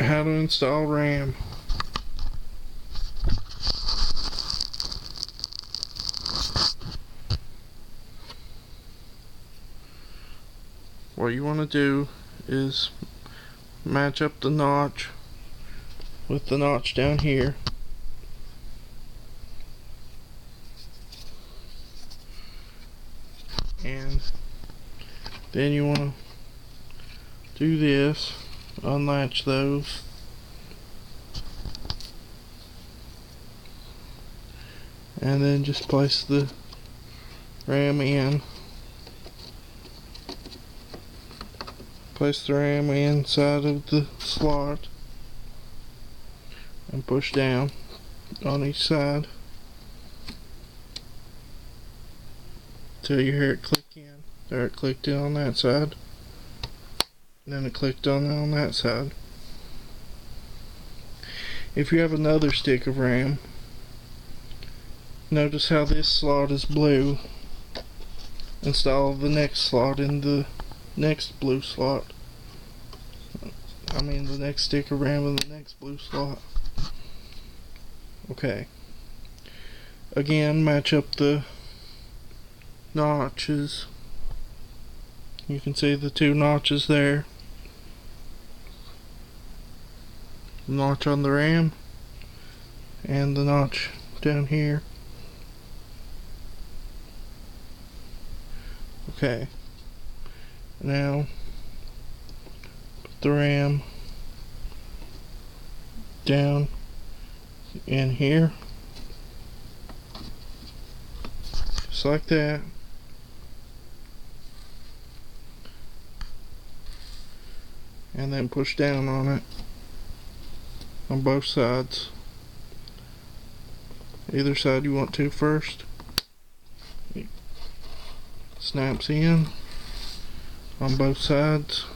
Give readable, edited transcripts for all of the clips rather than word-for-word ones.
How to install RAM. What you want to do is match up the notch with the notch down here. And then you want to do this, unlatch those, and then just place the RAM in. Place the RAM inside of the slot and push down on each side till you hear it click in. There, it clicked in on that side. Then it clicked on that side. If you have another stick of RAM, notice how this slot is blue. Install the next slot in the next blue slot. I mean the next stick of RAM in the next blue slot. Okay. Again, match up the notches. You can see the two notches there. The notch on the RAM and the notch down here. Okay. Now put the RAM down in here, just like that. And then push down on it on both sides. Either side you want to first. Snaps in on both sides.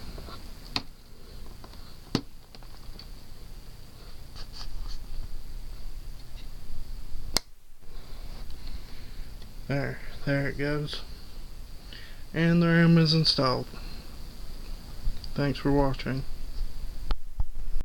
There it goes. And the RAM is installed. Thanks for watching.